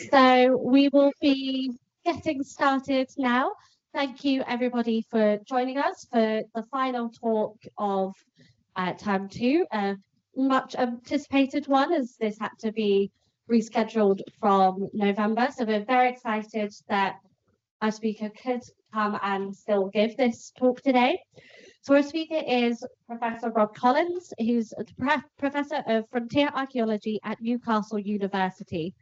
So we will be getting started now. Thank you everybody for joining us for the final talk of term 2. Much anticipated one, as this had to be rescheduled from November. So we're very excited that our speaker could come and still give this talk today. So our speaker is Professor Rob Collins, who's a Professor of Frontier Archaeology at Newcastle University.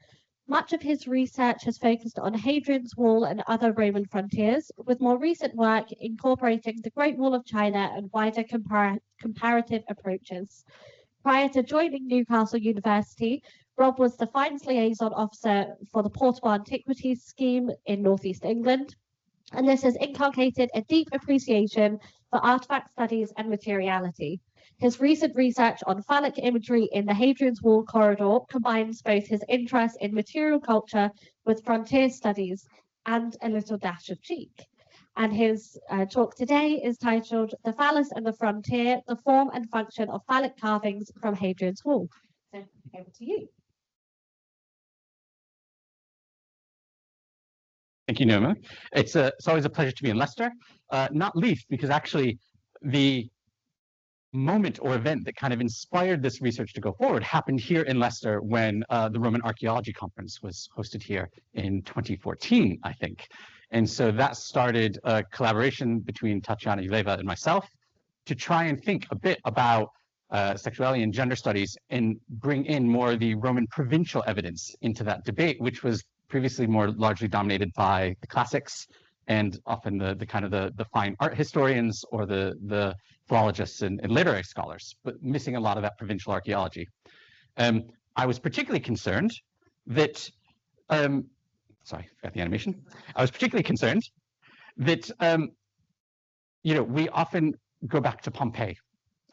Much of his research has focused on Hadrian's Wall and other Roman frontiers, with more recent work incorporating the Great Wall of China and wider comparative approaches. Prior to joining Newcastle University, Rob was the Finds Liaison Officer for the Portable Antiquities Scheme in Northeast England, and this has inculcated a deep appreciation for artefact studies and materiality. His recent research on Phallic imagery in the Hadrian's Wall corridor combines both his interest in material culture with frontier studies and a little dash of cheek. And his talk today is titled "The Phallus and the Frontier, the Form and Function of Phallic Carvings from Hadrian's Wall." So over to you. Thank you, Noma. It's always a pleasure to be in Leicester, not least because actually the moment or event that kind of inspired this research to go forward happened here in Leicester when the Roman Archaeology Conference was hosted here in 2014, I think. And so that started a collaboration between Tatiana Yuleva and myself to try and think a bit about sexuality and gender studies and bring in more of the Roman provincial evidence into that debate, which was previously more largely dominated by the classics and often the kind of the fine art historians or the philologists and literary scholars, but missing a lot of that provincial archaeology. I was particularly concerned that, sorry, forgot the animation. I was particularly concerned that, we often go back to Pompeii.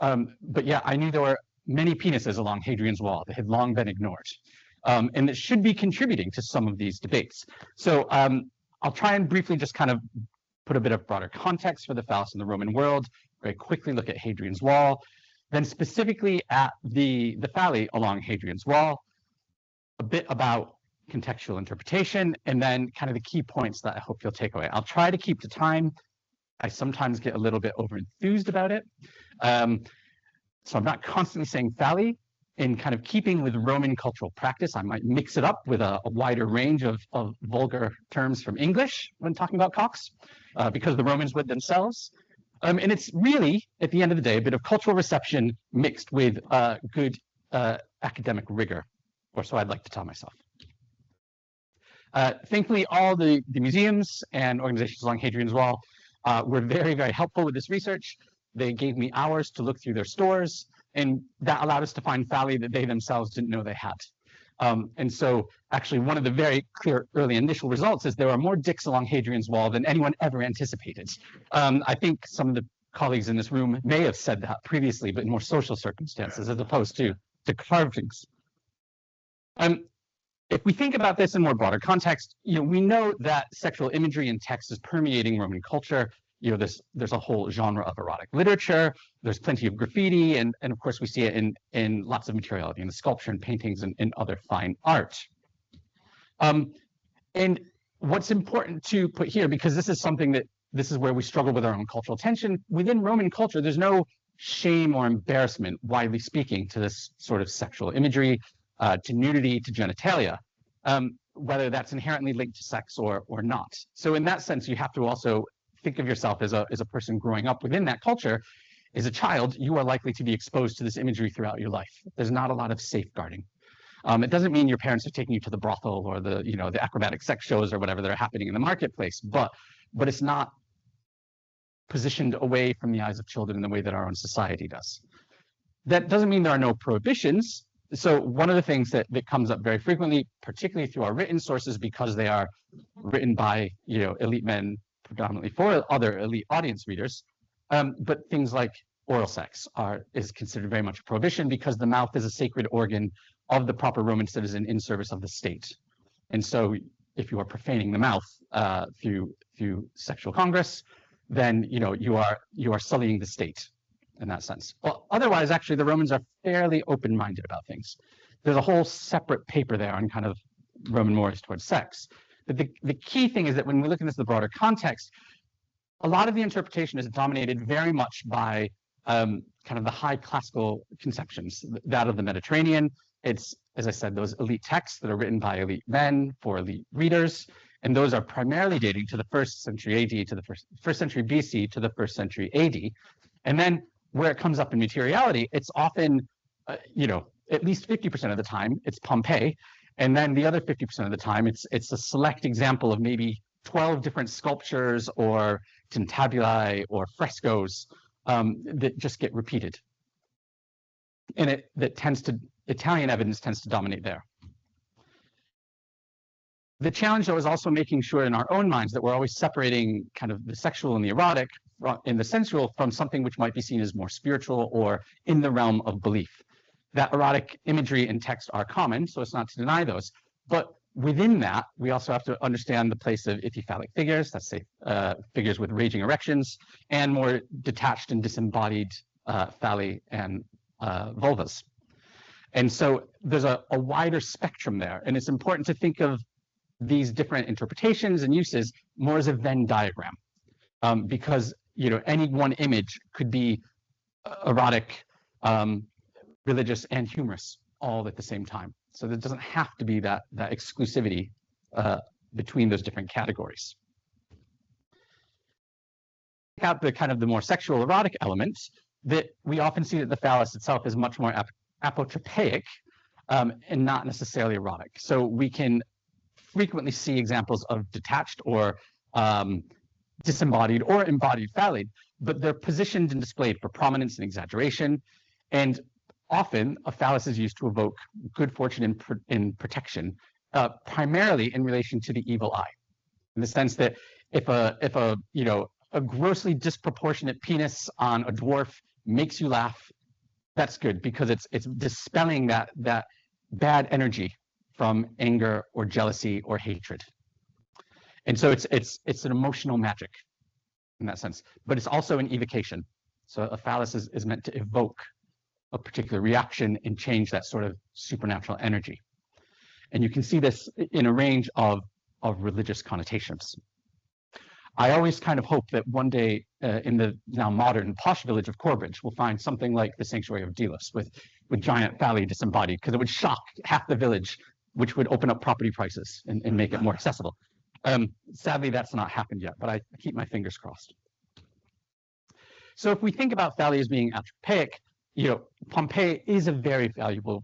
But yeah, I knew there were many penises along Hadrian's Wall that had long been ignored. And that should be contributing to some of these debates. So I'll try and briefly just kind of put a bit of broader context for the phallus in the Roman world, very quickly look at Hadrian's Wall, then specifically at the phalli along Hadrian's Wall, a bit about contextual interpretation, and then kind of the key points that I hope you'll take away. I'll try to keep to time. I sometimes get a little bit over-enthused about it. So I'm not constantly saying phalli. In kind of keeping with Roman cultural practice, I might mix it up with a wider range of vulgar terms from English when talking about cocks, because the Romans would themselves. And it's really, at the end of the day, a bit of cultural reception mixed with good academic rigor, or so I'd like to tell myself. Thankfully, all the museums and organizations along Hadrian's Wall were very, very helpful with this research. They gave me hours to look through their stores, and that allowed us to find phalli that they themselves didn't know they had. And so actually one of the very clear early initial results is there are more dicks along Hadrian's Wall than anyone ever anticipated. I think some of the colleagues in this room may have said that previously, but in more social circumstances as opposed to carvings. If we think about this in more broader context, we know that sexual imagery in text is permeating Roman culture. There's a whole genre of erotic literature. There's plenty of graffiti, and of course we see it in lots of materiality in the sculpture and paintings and other fine art. And what's important to put here, because this is where we struggle with our own cultural tension, within Roman culture, there's no shame or embarrassment, widely speaking, to this sort of sexual imagery, to nudity, to genitalia, whether that's inherently linked to sex or not. So in that sense, you have to also think of yourself as a person growing up within that culture. As a child, you are likely to be exposed to this imagery throughout your life. There's not a lot of safeguarding. It doesn't mean your parents are taking you to the brothel or the acrobatic sex shows or whatever that are happening in the marketplace, but it's not positioned away from the eyes of children in the way that our own society does. That doesn't mean there are no prohibitions. So one of the things that comes up very frequently, particularly through our written sources, because they are written by elite men, predominantly for other elite audience readers, but things like oral sex is considered very much a prohibition because the mouth is a sacred organ of the proper Roman citizen in service of the state. And so if you are profaning the mouth through sexual congress, then you are sullying the state in that sense. Well, otherwise, actually, the Romans are fairly open-minded about things. There's a whole separate paper there on kind of Roman mores towards sex. But the key thing is that when we look at this in the broader context, a lot of the interpretation is dominated very much by kind of the high classical conceptions, that of the Mediterranean. It's, as I said, those elite texts that are written by elite men for elite readers, and those are primarily dating to the 1st century AD to the first century BC to the 1st century AD. And then where it comes up in materiality, it's often, at least 50% of the time, it's Pompeii, and then the other 50% of the time, it's a select example of maybe 12 different sculptures or tintabulae or frescoes that just get repeated. And Italian evidence tends to dominate there. The challenge, though, is also making sure in our own minds that we're always separating kind of the sexual and the erotic in the sensual from something which might be seen as more spiritual or in the realm of belief. That erotic imagery and text are common, so it's not to deny those. But within that, we also have to understand the place of epiphallic figures, let's say figures with raging erections, and more detached and disembodied phalli and vulvas. And so there's a wider spectrum there, and it's important to think of these different interpretations and uses more as a Venn diagram, because any one image could be erotic, religious, and humorous all at the same time. So there doesn't have to be that exclusivity between those different categories. Take out the kind of the more sexual erotic elements, that we often see that the phallus itself is much more apotropaic and not necessarily erotic. So we can frequently see examples of detached or disembodied or embodied phalli, but they're positioned and displayed for prominence and exaggeration. And often a phallus is used to evoke good fortune and protection, primarily in relation to the evil eye, in the sense that if a grossly disproportionate penis on a dwarf makes you laugh, that's good, because it's dispelling that bad energy from anger or jealousy or hatred. And so it's an emotional magic in that sense, but it's also an evocation. So a phallus is meant to evoke a particular reaction and change that sort of supernatural energy. And you can see this in a range of religious connotations. I always kind of hope that one day in the now modern posh village of Corbridge, we'll find something like the Sanctuary of Delos with giant phalli disembodied, because it would shock half the village, which would open up property prices and make it more accessible. Sadly, that's not happened yet, but I keep my fingers crossed. So if we think about phalli as being apotropaic, Pompeii is a very valuable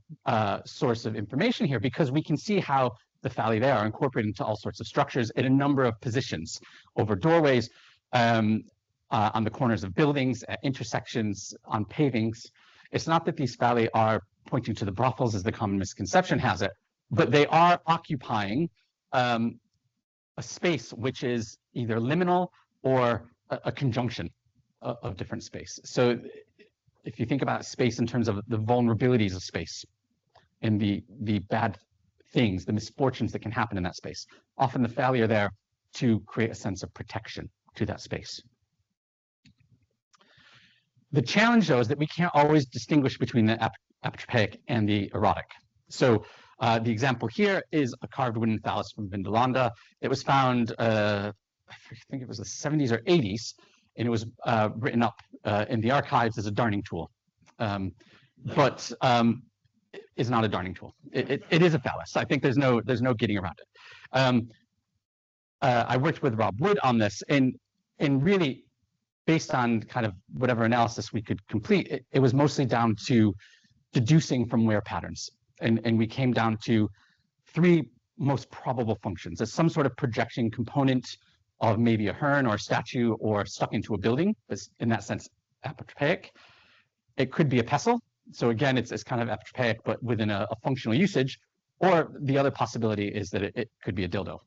source of information here, because we can see how the phalli there are incorporated into all sorts of structures in a number of positions, over doorways, on the corners of buildings, at intersections, on pavings. It's not that these phalli are pointing to the brothels as the common misconception has it, but they are occupying a space which is either liminal or a conjunction of different space. So if you think about space in terms of the vulnerabilities of space and the bad things, the misfortunes that can happen in that space, often the phalli are there to create a sense of protection to that space. The challenge, though, is that we can't always distinguish between the apotropaic and the erotic. So the example here is a carved wooden phallus from Vindolanda. It was found, I think it was the 70s or 80s, and it was written up in the archives as a darning tool. But is not a darning tool. It is a phallus. I think there's no getting around it. I worked with Rob Wood on this, and really, based on kind of whatever analysis we could complete, it was mostly down to deducing from wear patterns. And we came down to three most probable functions. As some sort of projection component of maybe a hern or a statue or stuck into a building, is in that sense apotropaic. It could be a pestle. So again, it's kind of apotropaic, but within a functional usage. Or the other possibility is that it could be a dildo.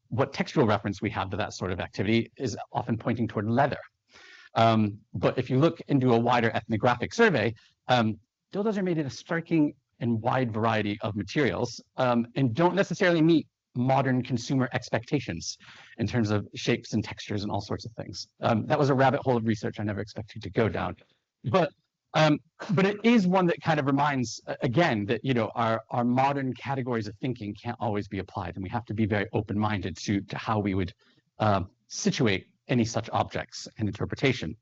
What textual reference we have to that sort of activity is often pointing toward leather. But if you look into a wider ethnographic survey, dildos are made in a striking and wide variety of materials, and don't necessarily meet modern consumer expectations in terms of shapes and textures and all sorts of things. That was a rabbit hole of research I never expected to go down. But But it is one that kind of reminds, again, that our modern categories of thinking can't always be applied, and we have to be very open-minded to how we would situate any such objects and interpretation.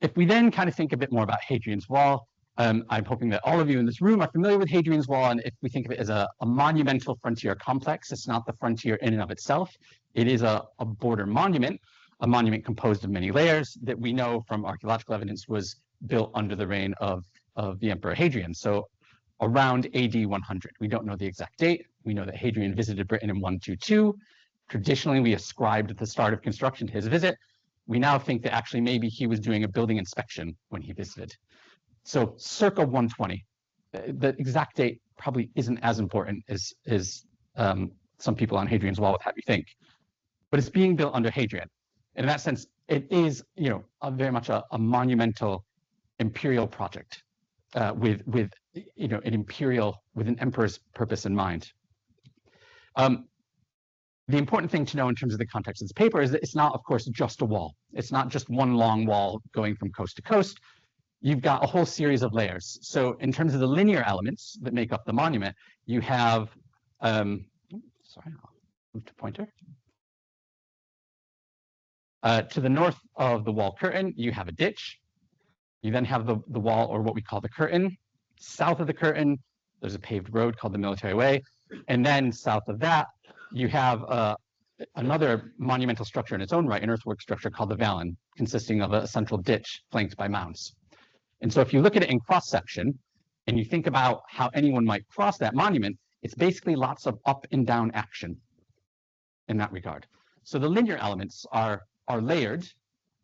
If we then kind of think a bit more about Hadrian's Wall, I'm hoping that all of you in this room are familiar with Hadrian's Wall, and if we think of it as a monumental frontier complex, it's not the frontier in and of itself. It is a border monument, a monument composed of many layers that we know from archaeological evidence was built under the reign of the Emperor Hadrian, so around AD 100. We don't know the exact date. We know that Hadrian visited Britain in 122. Traditionally, we ascribed the start of construction to his visit. We now think that actually maybe he was doing a building inspection when he visited. So circa 120. The exact date probably isn't as important as some people on Hadrian's Wall would have you think. But it's being built under Hadrian. In that sense, it is, very much a monumental imperial project with an emperor's purpose in mind. The important thing to know in terms of the context of this paper is that it's not, of course, just a wall. It's not just one long wall going from coast to coast. You've got a whole series of layers. So in terms of the linear elements that make up the monument, you have, sorry, I'll move to pointer. To the north of the wall curtain, you have a ditch. You then have the wall, or what we call the curtain. South of the curtain, there's a paved road called the Military Way. And then south of that, you have another monumental structure in its own right, an earthwork structure called the Vallon, consisting of a central ditch flanked by mounds. And so if you look at it in cross-section, and you think about how anyone might cross that monument, it's basically lots of up and down action in that regard. So the linear elements are layered,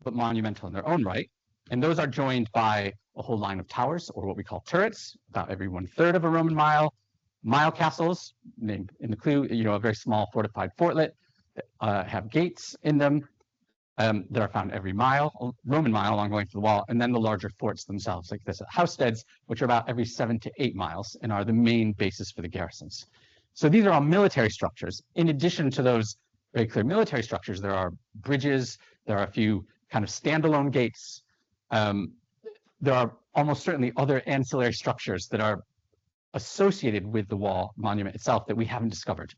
but monumental in their own right. And those are joined by a whole line of towers, or what we call turrets, about every 1/3 of a Roman mile. Mile castles, named in the clue, a very small fortified fortlet that have gates in them that are found every mile, Roman mile along going to the wall, and then the larger forts themselves, like this housesteads, which are about every 7 to 8 miles and are the main basis for the garrisons. So these are all military structures. In addition to those very clear military structures, there are bridges, there are a few kind of standalone gates. There are almost certainly other ancillary structures that are associated with the wall monument itself that we haven't discovered.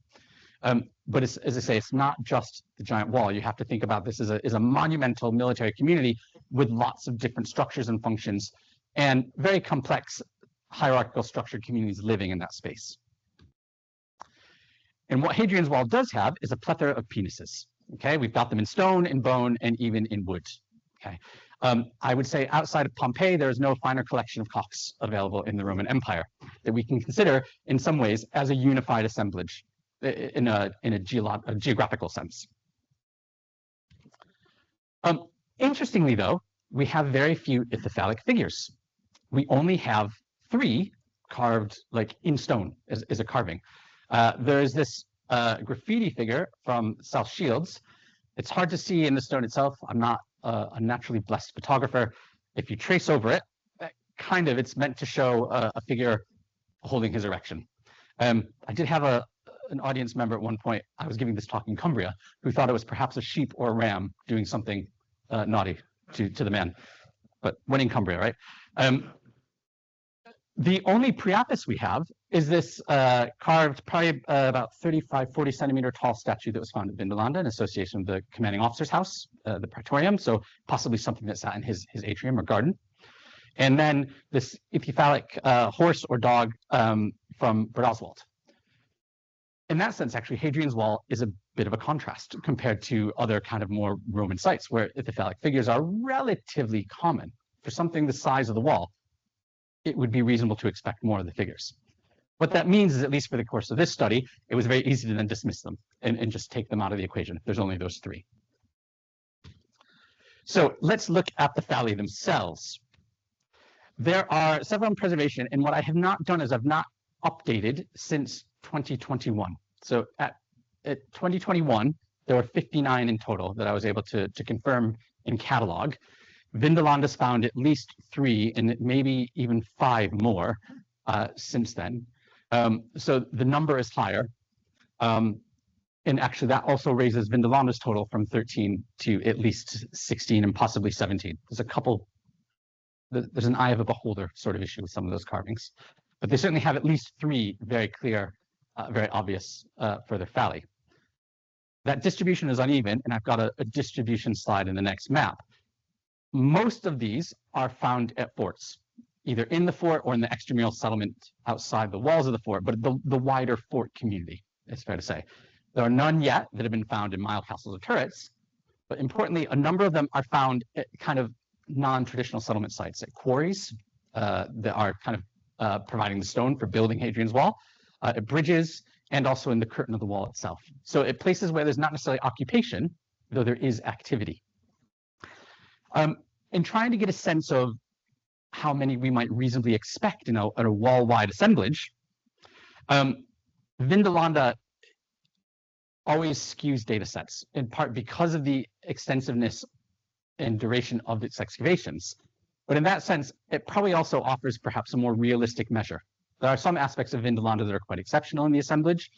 But as I say, it's not just the giant wall. You have to think about this as a monumental military community with lots of different structures and functions and very complex hierarchical structured communities living in that space. And what Hadrian's Wall does have is a plethora of penises. Okay, we've got them in stone, in bone, and even in wood. Okay, I would say outside of Pompeii, there is no finer collection of cocks available in the Roman Empire that we can consider in some ways as a unified assemblage in a geographical sense. Interestingly, though, we have very few Phallic figures. We only have 3 carved like in stone as a carving. There's this graffiti figure from South Shields. It's hard to see in the stone itself. I'm not a naturally blessed photographer. If you trace over it, it's meant to show a figure holding his erection. I did have an audience member at one point, I was giving this talk in Cumbria, who thought it was perhaps a sheep or a ram doing something naughty to the man. But when in Cumbria, right? The only Priapus we have is this carved, probably about 35, 40 centimeter tall statue that was found at Vindolanda in association with the commanding officer's house, the Praetorium, so possibly something that sat in his atrium or garden. And then this Phallic horse or dog from Bert Oswald. In that sense, actually, Hadrian's Wall is a bit of a contrast compared to other kind of more Roman sites where Phallic figures are relatively common. For something the size of the wall, it would be reasonable to expect more of the figures. What that means is, at least for the course of this study, it was very easy to then dismiss them and just take them out of the equation if there's only those 3. So let's look at the phalli themselves. There are several in preservation, and what I have not done is I've not updated since 2021. So at 2021, there were 59 in total that I was able to confirm in catalog. Vindolanda's found at least 3 and maybe even 5 more since then. So the number is higher. And actually that also raises Vindolanda's total from 13 to at least 16 and possibly 17. There's a couple there's an eye of a beholder sort of issue with some of those carvings. But they certainly have at least 3 very clear, very obvious further phalli. That distribution is uneven, and I've got a distribution slide in the next map. Most of these are found at forts, either in the fort or in the extramural settlement outside the walls of the fort, but the wider fort community, it's fair to say. There are none yet that have been found in mile castles or turrets, but importantly, a number of them are found at kind of non-traditional settlement sites, at quarries that are kind of providing the stone for building Hadrian's Wall, at bridges, and also in the curtain of the wall itself. So at places where there's not necessarily occupation, though there is activity. In trying to get a sense of how many we might reasonably expect in a wall-wide assemblage, Vindolanda always skews data sets, in part because of the extensiveness and duration of its excavations. But in that sense, it probably also offers perhaps a more realistic measure. There are some aspects of Vindolanda that are quite exceptional in the assemblage,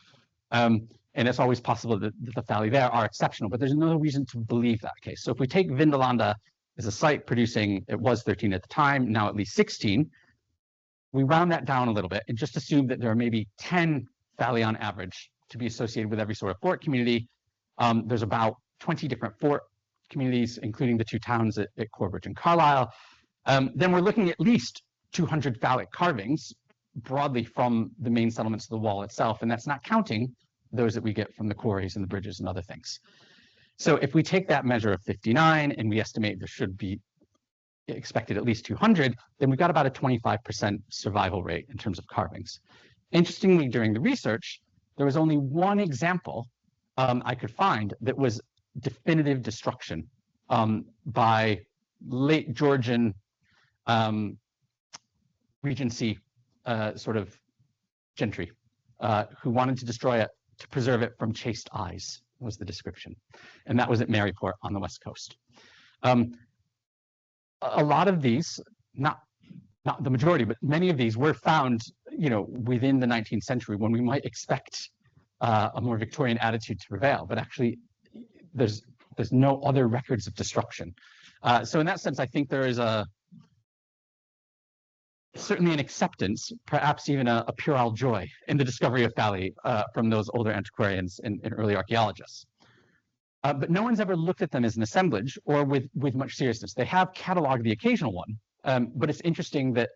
and it's always possible that the phalli there are exceptional, but there's no reason to believe that case. So if we take Vindolanda as a site producing, it was 13 at the time, now at least 16, we round that down a little bit and just assume that there are maybe 10 phalli on average to be associated with every sort of fort community. There's about 20 different fort communities, including the 2 towns at Corbridge and Carlisle. Then we're looking at least 200 phallic carvings broadly from the main settlements of the wall itself, and that's not counting those that we get from the quarries and the bridges and other things. So if we take that measure of 59 and we estimate there should be expected at least 200, then we've got about a 25% survival rate in terms of carvings. Interestingly, during the research, there was only one example I could find that was definitive destruction by late Georgian Regency sort of gentry who wanted to destroy it to preserve it from chaste eyes, was the description. And that was at Maryport on the west coast. A lot of these, not the majority, but many of these were found, within the 19th century when we might expect a more Victorian attitude to prevail. But actually, there's no other records of destruction. So in that sense, I think there is certainly an acceptance, perhaps even a puerile joy in the discovery of phalli from those older antiquarians and early archaeologists. But no one's ever looked at them as an assemblage or with much seriousness. They have cataloged the occasional one, but it's interesting that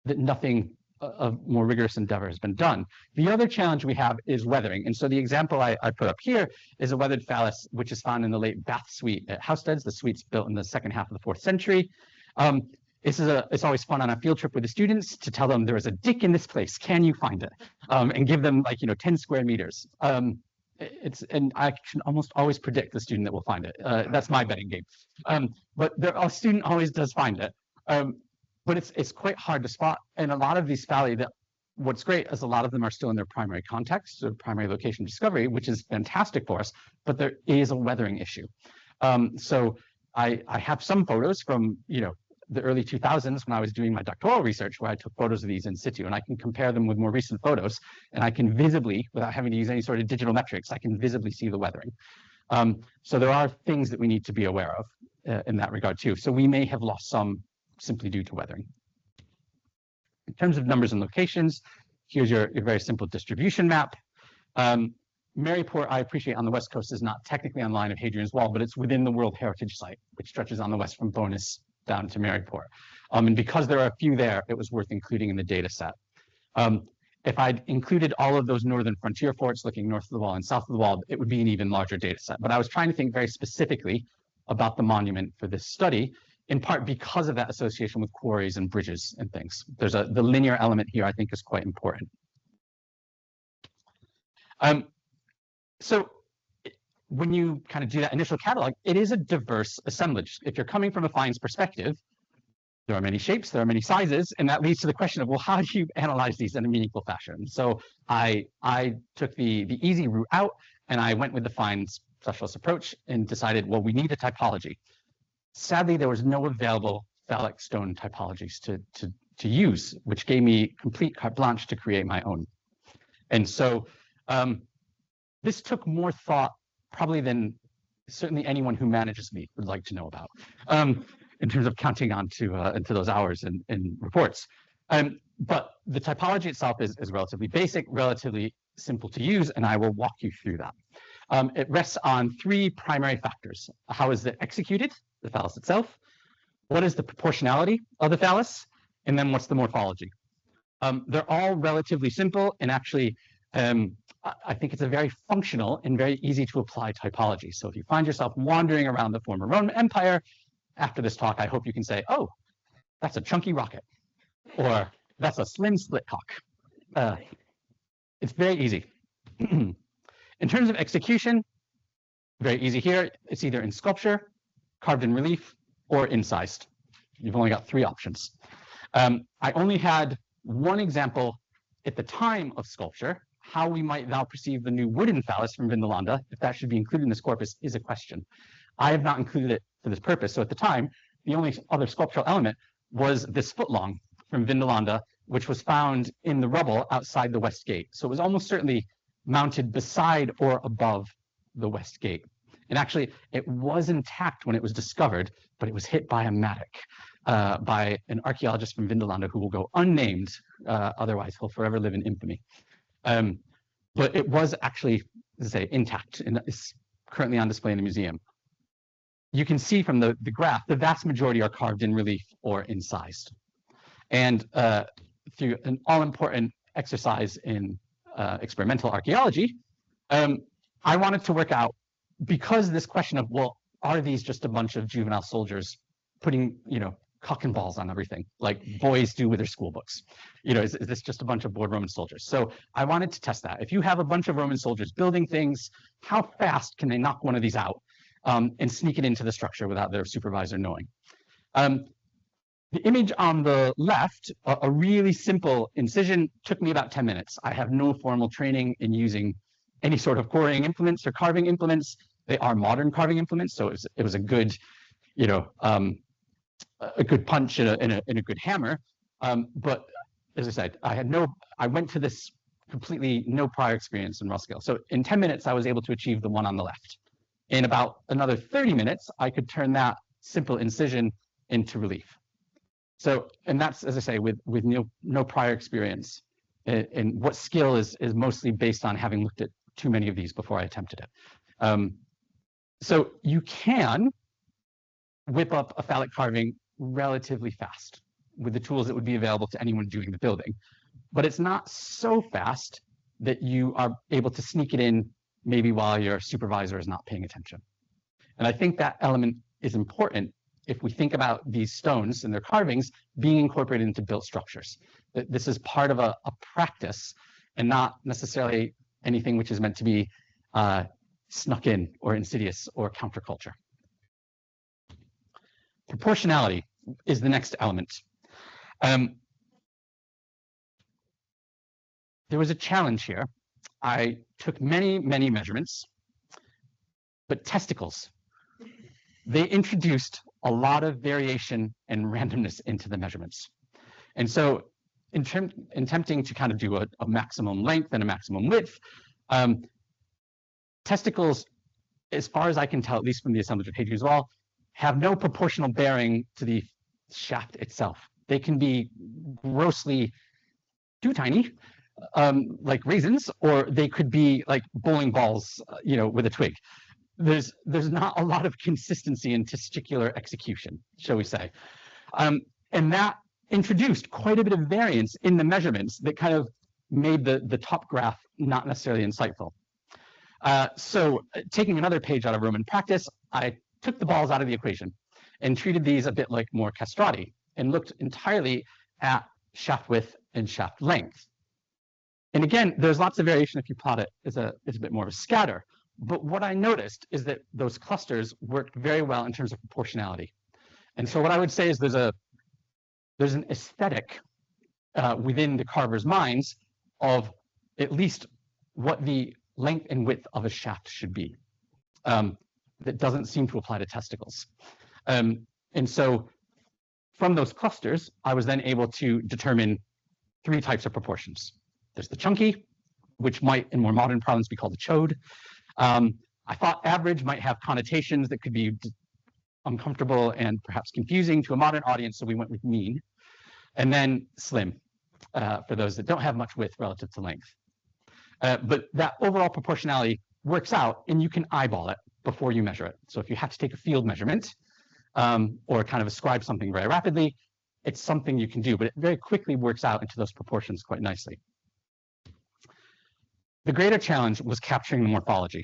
nothing of more rigorous endeavor has been done. The other challenge we have is weathering. And so the example I put up here is a weathered phallus, which is found in the late Bath suite at Housesteads. The suite's built in the second half of the 4th century. It's always fun on a field trip with the students to tell them there is a dick in this place. Can you find it? And give them 10 square meters. And I can almost always predict the student that will find it. That's my betting game. But a student always does find it. But it's quite hard to spot. And a lot of these phalli, what's great is a lot of them are still in their primary context, so primary location discovery, which is fantastic for us, but there is a weathering issue. So I have some photos from, the early 2000s when I was doing my doctoral research where I took photos of these in situ, and I can compare them with more recent photos, and I can visibly, without having to use any sort of digital metrics, I can visibly see the weathering. So there are things that we need to be aware of in that regard too. So we may have lost some simply due to weathering. In terms of numbers and locations, here's your very simple distribution map. Maryport, I appreciate, on the west coast is not technically on the line of Hadrian's Wall, but it's within the World Heritage Site, which stretches on the west from Bowness down to Maryport. And because there are a few there, it was worth including in the data set. If I'd included all of those northern frontier forts looking north of the wall and south of the wall, it would be an even larger data set. But I was trying to think very specifically about the monument for this study, in part because of that association with quarries and bridges and things. The linear element here I think is quite important. So when you kind of do that initial catalog, it is a diverse assemblage. If you're coming from a finds perspective, there are many shapes, there are many sizes, and that leads to the question of, well, how do you analyze these in a meaningful fashion? So I took the easy route out, and I went with the finds specialist approach and decided, well, we need a typology. Sadly, there was no available phallic stone typologies to use, which gave me complete carte blanche to create my own. And so this took more thought probably than certainly anyone who manages me would like to know about. in terms of counting onto into those hours in reports. But the typology itself is relatively basic, relatively simple to use, and I will walk you through that. It rests on three primary factors. How is it executed, the phallus itself? What is the proportionality of the phallus? And then what's the morphology? They're all relatively simple, and actually, I think it's a very functional and very easy to apply typology. So if you find yourself wandering around the former Roman Empire, after this talk, I hope you can say, oh, that's a chunky rocket, or that's a slim split cock. It's very easy. In terms of execution, very easy here. It's either in sculpture, carved in relief, or incised. You've only got three options. I only had one example at the time of sculpture. How we might now perceive the new wooden phallus from Vindolanda, if that should be included in this corpus, is a question. I have not included it for this purpose. So at the time, the only other sculptural element was this footlong from Vindolanda, which was found in the rubble outside the west gate. So it was almost certainly mounted beside or above the west gate. And actually, it was intact when it was discovered, but it was hit by a mattock by an archaeologist from Vindolanda who will go unnamed. Otherwise, he'll forever live in infamy. But it was actually, as I say, intact, and is currently on display in the museum. You can see from the graph, the vast majority are carved in relief or incised. And through an all-important exercise in experimental archaeology, I wanted to work out, because this question of, well, are these just a bunch of juvenile soldiers putting, cock and balls on everything, like boys do with their school books? Is this just a bunch of bored Roman soldiers? So I wanted to test that. If you have a bunch of Roman soldiers building things, how fast can they knock one of these out and sneak it into the structure without their supervisor knowing? The image on the left, a really simple incision, took me about 10 minutes. I have no formal training in using any sort of quarrying implements or carving implements. They are modern carving implements, so it was a good, a good punch and a good hammer. But as I said, I went to this completely no prior experience in raw scale. So in 10 minutes, I was able to achieve the one on the left. In about another 30 minutes, I could turn that simple incision into relief. So, and that's, as I say, with no prior experience. And what skill is mostly based on having looked at too many of these before I attempted it. So you can whip up a phallic carving relatively fast with the tools that would be available to anyone doing the building. But it's not so fast that you are able to sneak it in maybe while your supervisor is not paying attention. And I think that element is important if we think about these stones and their carvings being incorporated into built structures. This is part of a practice and not necessarily anything which is meant to be snuck in or insidious or counterculture. Proportionality is the next element. There was a challenge here. I took many measurements, but testicles, they introduced a lot of variation and randomness into the measurements. And so in attempting to kind of do a maximum length and a maximum width, testicles, as far as I can tell, at least from the assemblage of Hadrian's wall, have no proportional bearing to the shaft itself. They can be grossly too tiny, like raisins, or they could be like bowling balls, with a twig. There's not a lot of consistency in testicular execution, shall we say. And that introduced quite a bit of variance in the measurements that kind of made the top graph not necessarily insightful. So taking another page out of Roman practice, I took the balls out of the equation and treated these a bit like more castrati and looked entirely at shaft width and shaft length. And again, there's lots of variation if you plot it as a bit more of a scatter. But what I noticed is that those clusters worked very well in terms of proportionality. And so what I would say is there's an aesthetic within the carver's minds of at least what the length and width of a shaft should be. That doesn't seem to apply to testicles. And so from those clusters, I was then able to determine three types of proportions. There's the chunky, which might in more modern parlance be called a chode. I thought average might have connotations that could be uncomfortable and perhaps confusing to a modern audience, so we went with mean. And then slim, for those that don't have much width relative to length. But that overall proportionality works out, and you can eyeball it before you measure it. So if you have to take a field measurement, or kind of ascribe something very rapidly, it's something you can do, but it very quickly works out into those proportions quite nicely. The greater challenge was capturing the morphology.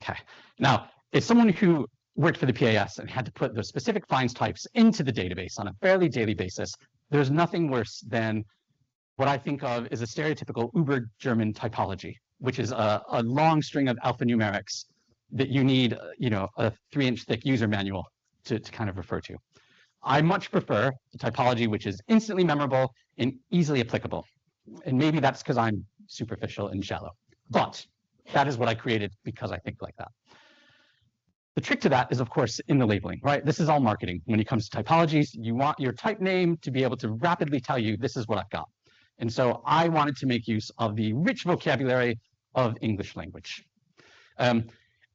Okay, now, as someone who worked for the PAS and had to put those specific finds types into the database on a fairly daily basis, there's nothing worse than what I think of as a stereotypical Uber-German typology, which is a long string of alphanumerics that you need, a 3-inch thick user manual to kind of refer to. I much prefer the typology which is instantly memorable and easily applicable. And maybe that's because I'm superficial and shallow, but that is what I created because I think like that. The trick to that is, of course, in the labeling, right? This is all marketing. When it comes to typologies, you want your type name to be able to rapidly tell you this is what I've got. And so I wanted to make use of the rich vocabulary of English language.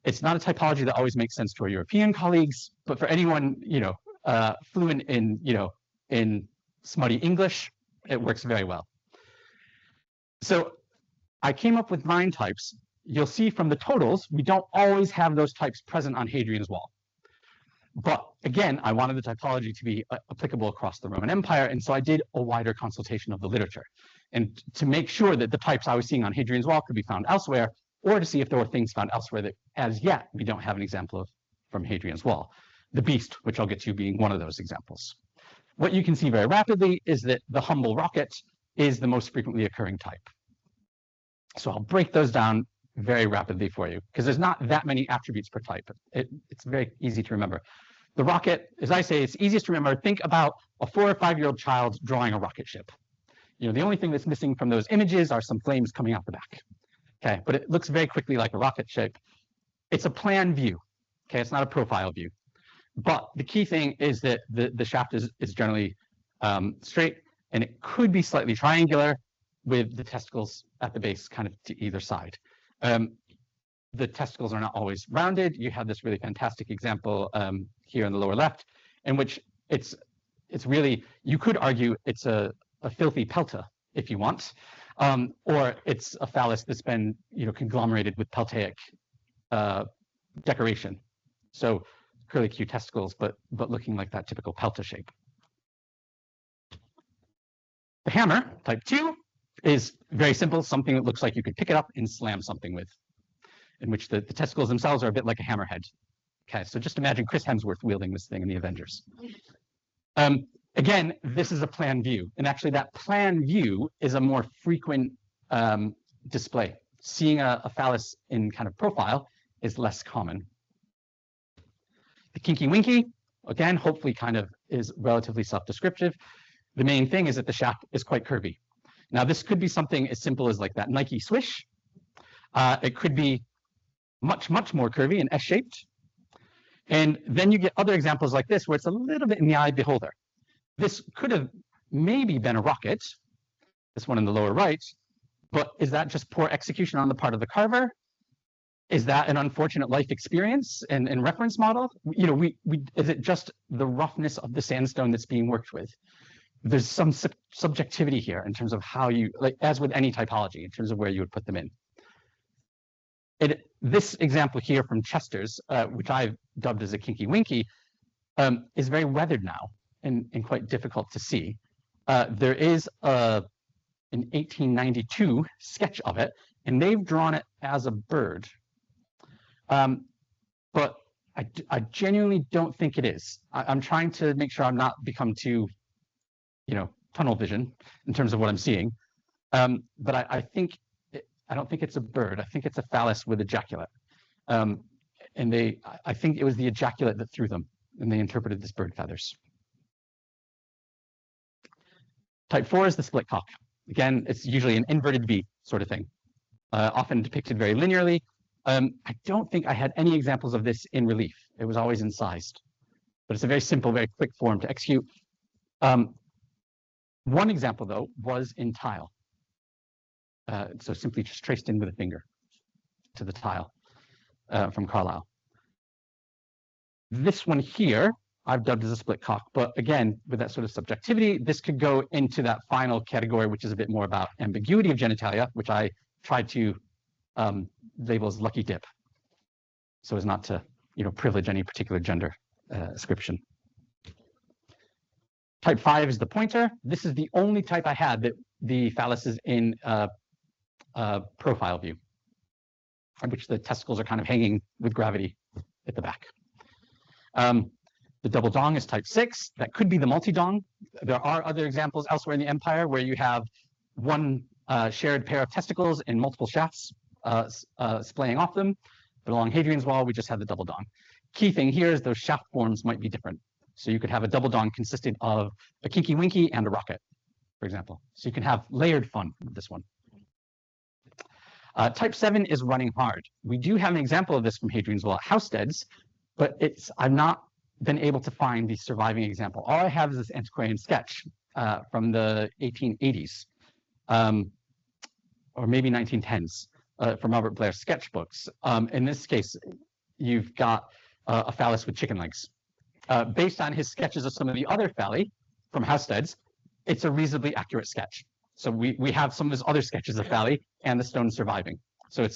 It's not a typology that always makes sense to our European colleagues, but for anyone, fluent in, in smutty English, it works very well. So I came up with 9 types. You'll see from the totals, we don't always have those types present on Hadrian's wall. But again, I wanted the typology to be applicable across the Roman Empire, and so I did a wider consultation of the literature. And to make sure that the types I was seeing on Hadrian's wall could be found elsewhere, or to see if there were things found elsewhere that, as yet, we don't have an example of from Hadrian's wall. The beast, which I'll get to, being one of those examples. What you can see very rapidly is that the humble rocket is the most frequently occurring type. So I'll break those down very rapidly for you, because there's not that many attributes per type. It's very easy to remember. The rocket, as I say, it's easiest to remember. Think about a 4 or 5-year-old child drawing a rocket ship. The only thing that's missing from those images are some flames coming out the back. Okay, but it looks very quickly like a rocket ship. It's a plan view. Okay, it's not a profile view. But the key thing is that the shaft is generally straight, and it could be slightly triangular with the testicles at the base kind of to either side. The testicles are not always rounded. You have this really fantastic example here in the lower left, in which it's really, you could argue it's a filthy pelta if you want, or it's a phallus that's been conglomerated with peltaic decoration. So curly Q testicles, but looking like that typical pelta shape. The hammer, type 2, is very simple, something that looks like you could pick it up and slam something with, in which the testicles themselves are a bit like a hammerhead. Okay, so just imagine Chris Hemsworth wielding this thing in the Avengers. Again, this is a plan view, and actually that plan view is a more frequent display. Seeing a phallus in kind of profile is less common. The kinky winky, again, hopefully kind of is relatively self-descriptive. The main thing is that the shaft is quite curvy. Now, this could be something as simple as like that Nike swish. It could be much, much more curvy and S-shaped. And then you get other examples like this, where it's a little bit in the eye of the beholder. This could have maybe been a rocket, this one in the lower right, but is that just poor execution on the part of the carver? Is that an unfortunate life experience and reference model? Is it just the roughness of the sandstone that's being worked with? There's some subjectivity here in terms of how you, like as with any typology, in terms of where you would put them in. This example here from Chester's, which I've dubbed as a kinky winky, is very weathered now and quite difficult to see. There is an 1892 sketch of it, and they've drawn it as a bird. But I genuinely don't think it is. I'm trying to make sure I'm not become too, tunnel vision in terms of what I'm seeing. But I don't think it's a bird. I think it's a phallus with ejaculate. And I think it was the ejaculate that threw them, and they interpreted this bird feathers. Type 4 is the split cock. Again, it's usually an inverted V sort of thing, often depicted very linearly. I don't think I had any examples of this in relief. It was always incised, but it's a very simple, very quick form to execute. One example, though, was in tile. So simply just traced in with a finger to the tile from Carlisle. This one here, I've dubbed as a split cock, but again, with that sort of subjectivity, this could go into that final category, which is a bit more about ambiguity of genitalia, which I tried to label as lucky dip, so as not to, privilege any particular gender ascription. Type 5 is the pointer. This is the only type I had that the phallus is in profile view, in which the testicles are kind of hanging with gravity at the back. The double dong is type 6. That could be the multi-dong. There are other examples elsewhere in the empire where you have one shared pair of testicles and multiple shafts splaying off them. But along Hadrian's Wall, we just had the double dong. Key thing here is those shaft forms might be different. So you could have a double dong consisting of a kinky winky and a rocket, for example. So you can have layered fun with this one. Type 7 is running hard. We do have an example of this from Hadrian's Wall at Housesteads, but I've not been able to find the surviving example. All I have is this antiquarian sketch from the 1880s, or maybe 1910s, from Robert Blair's sketchbooks. In this case, you've got a phallus with chicken legs. Based on his sketches of some of the other phalli from Housesteads, it's a reasonably accurate sketch. So we have some of his other sketches of phalli and the stone surviving. So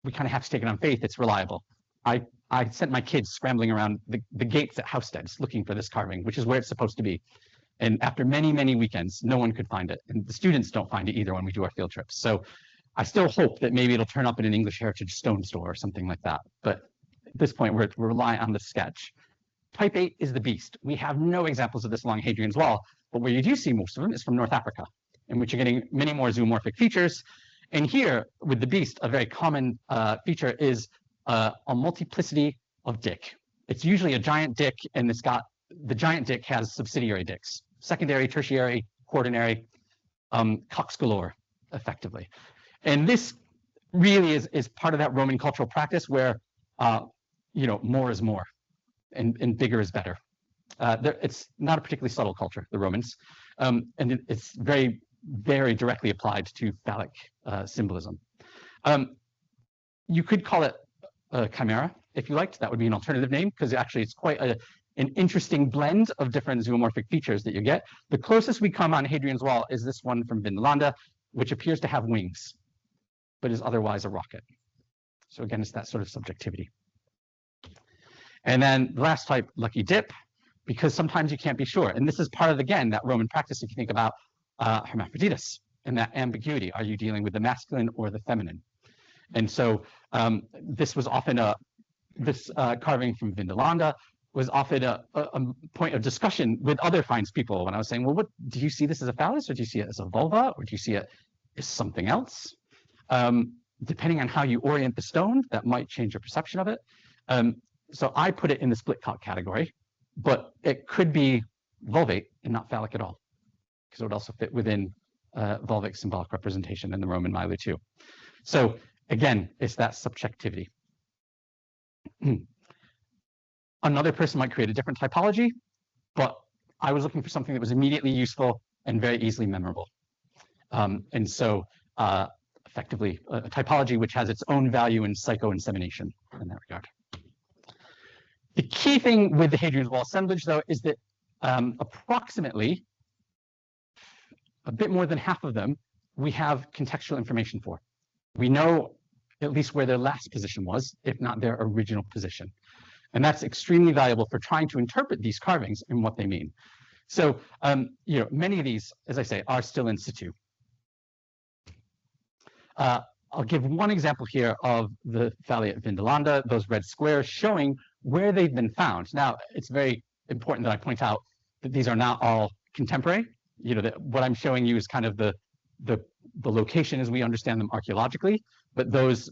we kind of have to take it on faith. It's reliable. I sent my kids scrambling around the gates at Housesteads looking for this carving, which is where it's supposed to be. And after many, many weekends, no one could find it. And the students don't find it either when we do our field trips. So I still hope that maybe it'll turn up in an English Heritage stone store or something like that. But at this point, we're relying on the sketch. Type 8 is the beast. We have no examples of this along Hadrian's Wall, but where you do see most of them is from North Africa, in which you're getting many more zoomorphic features. And here, with the beast, a very common feature is a multiplicity of dick. It's usually a giant dick, and the giant dick has subsidiary dicks, secondary, tertiary, quaternary, cocks galore, effectively. And this really is part of that Roman cultural practice where more is more, and bigger is better. It's not a particularly subtle culture, the Romans, and it's very, very directly applied to phallic symbolism. You could call it a chimera, if you liked. That would be an alternative name, because actually it's quite an interesting blend of different zoomorphic features that you get. The closest we come on Hadrian's Wall is this one from Vindolanda, which appears to have wings, but is otherwise a rocket. So again, it's that sort of subjectivity. And then the last type, lucky dip, because sometimes you can't be sure. And this is part of, again, that Roman practice if you think about hermaphroditus and that ambiguity. Are you dealing with the masculine or the feminine? And so this was often this carving from Vindolanda was often a point of discussion with other finds people when I was saying, well, do you see this as a phallus, or do you see it as a vulva, or do you see it as something else? Depending on how you orient the stone, that might change your perception of it. So I put it in the split cock category, but it could be vulvate and not phallic at all, because it would also fit within vulvic symbolic representation in the Roman milieu too. So again, it's that subjectivity. Another person might create a different typology, but I was looking for something that was immediately useful and very easily memorable. And so effectively a typology which has its own value in psycho-insemination in that regard. The key thing with the Hadrian's Wall assemblage, though, is that approximately a bit more than half of them we have contextual information for. We know at least where their last position was, if not their original position. And that's extremely valuable for trying to interpret these carvings and what they mean. So, many of these, as I say, are still in situ. I'll give one example here of the phalli at Vindolanda, those red squares showing where they've been found. Now, it's very important that I point out that these are not all contemporary. What I'm showing you is kind of the location as we understand them archaeologically, but those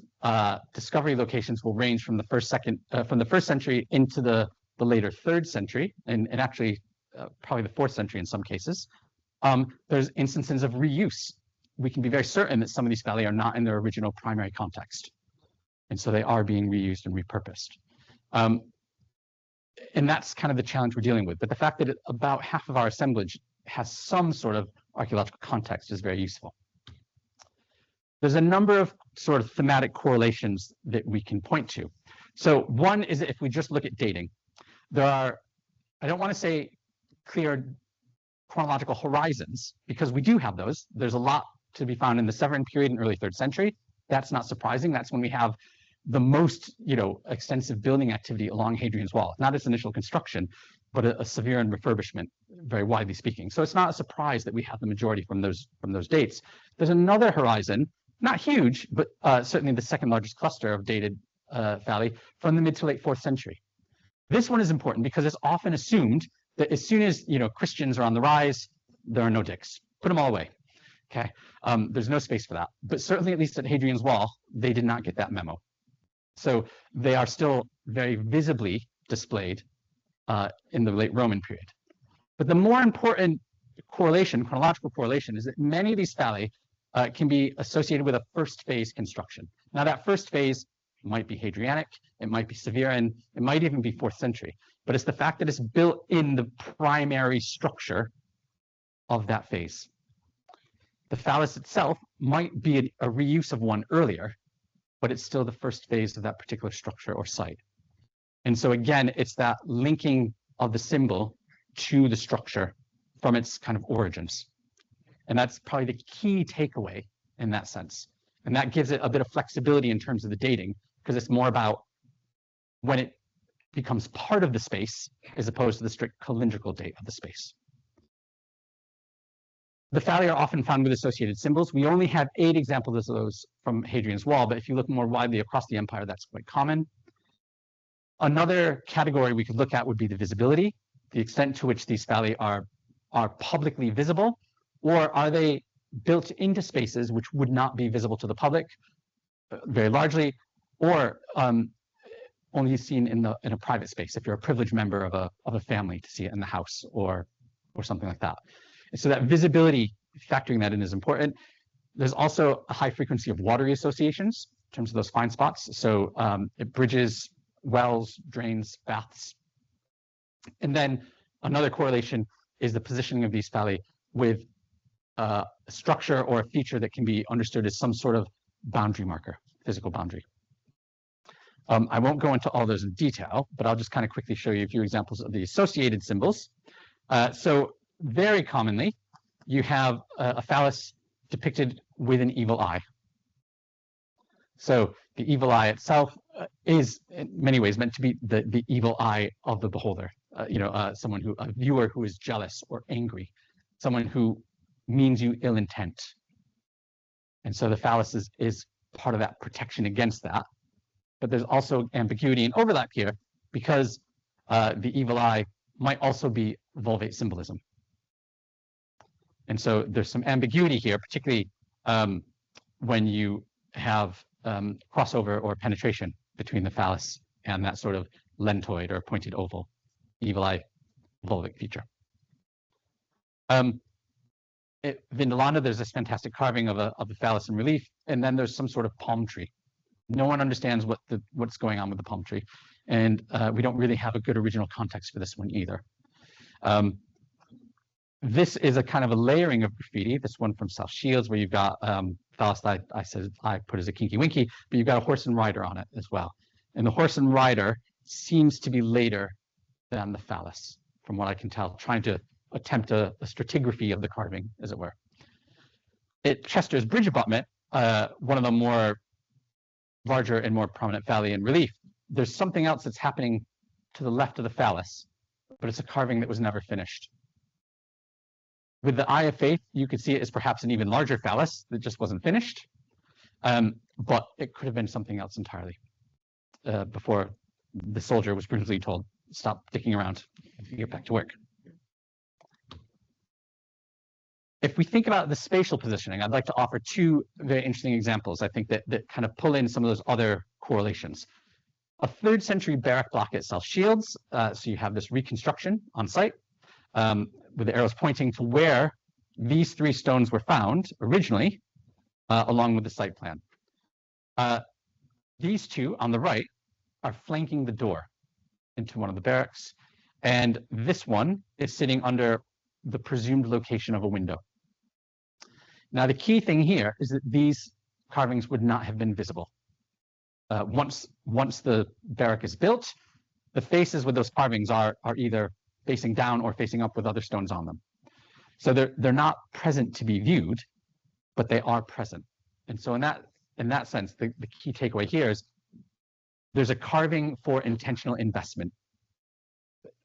discovery locations will range from the first century into the later 3rd century, and actually probably the 4th century in some cases. There's instances of reuse. We can be very certain that some of these phalli are not in their original primary context, and so they are being reused and repurposed. And that's kind of the challenge we're dealing with. But the fact that about half of our assemblage has some sort of archaeological context is very useful. There's a number of sort of thematic correlations that we can point to. So one is that if we just look at dating, there are, I don't want to say clear chronological horizons, because we do have those. There's a lot to be found in the Severan period and early 3rd century. That's not surprising. That's when we have the most, extensive building activity along Hadrian's Wall. Not its initial construction, but a Severan refurbishment, very widely speaking. So it's not a surprise that we have the majority from those dates. There's another horizon, not huge, but certainly the second largest cluster of dated phalli from the mid to late 4th century. This one is important because it's often assumed that as soon as Christians are on the rise, there are no dicks. Put them all away. Okay, there's no space for that. But certainly, at least at Hadrian's Wall, they did not get that memo. So they are still very visibly displayed in the late Roman period. But the more important correlation, chronological correlation, is that many of these phalli can be associated with a first phase construction. Now, that first phase might be Hadrianic, it might be Severan, it might even be 4th century. But it's the fact that it's built in the primary structure of that phase. The phallus itself might be a reuse of one earlier, but it's still the first phase of that particular structure or site. And so again, it's that linking of the symbol to the structure from its kind of origins. And that's probably the key takeaway in that sense. And that gives it a bit of flexibility in terms of the dating, because it's more about when it becomes part of the space as opposed to the strict calendrical date of the space. The phalli are often found with associated symbols. We only have 8 examples of those from Hadrian's Wall, but if you look more widely across the empire, that's quite common. Another category we could look at would be the visibility, the extent to which these phalli are publicly visible, or are they built into spaces which would not be visible to the public very largely, or only seen in a private space if you're a privileged member of a family to see it in the house or something like that. And so that visibility, factoring that in, is important. There's also a high frequency of watery associations in terms of those find spots. So it bridges, wells, drains, baths. And then another correlation is the positioning of these phalli with a structure or a feature that can be understood as some sort of boundary marker, physical boundary. I won't go into all those in detail, but I'll just kind of quickly show you a few examples of the associated symbols. So very commonly, you have a phallus depicted with an evil eye. So the evil eye itself is in many ways meant to be the evil eye of the beholder. A viewer who is jealous or angry, someone who means you ill intent. And so the phallus is part of that protection against that. But there's also ambiguity and overlap here because the evil eye might also be vulvate symbolism. And so there's some ambiguity here, particularly when you have crossover or penetration between the phallus and that sort of lentoid or pointed oval evil eye vulvic feature. At Vindolanda, there's this fantastic carving of a phallus in relief, and then there's some sort of palm tree. No one understands what's going on with the palm tree, and we don't really have a good original context for this one either. This is a kind of a layering of graffiti. This one from South Shields, where you've got phallus that I put as a kinky winky, but you've got a horse and rider on it as well. And the horse and rider seems to be later than the phallus, from what I can tell, trying to attempt a stratigraphy of the carving, as it were. At Chester's Bridge abutment, one of the more larger and more prominent phalli in relief, there's something else that's happening to the left of the phallus, but it's a carving that was never finished. With the eye of faith, you could see it as perhaps an even larger phallus that just wasn't finished, but it could have been something else entirely before the soldier was brutally told, stop dicking around, get back to work. If we think about the spatial positioning, I'd like to offer 2 very interesting examples, I think, that kind of pull in some of those other correlations. A 3rd century barrack block at South Shields, so you have this reconstruction on site, with the arrows pointing to where these 3 stones were found originally, along with the site plan. These 2 on the right are flanking the door into one of the barracks, and this one is sitting under the presumed location of a window. Now, the key thing here is that these carvings would not have been visible. once the barrack is built, the faces with those carvings are either facing down or facing up with other stones on them. So they're not present to be viewed, but they are present. And so in that sense, the key takeaway here is there's a carving for intentional investment.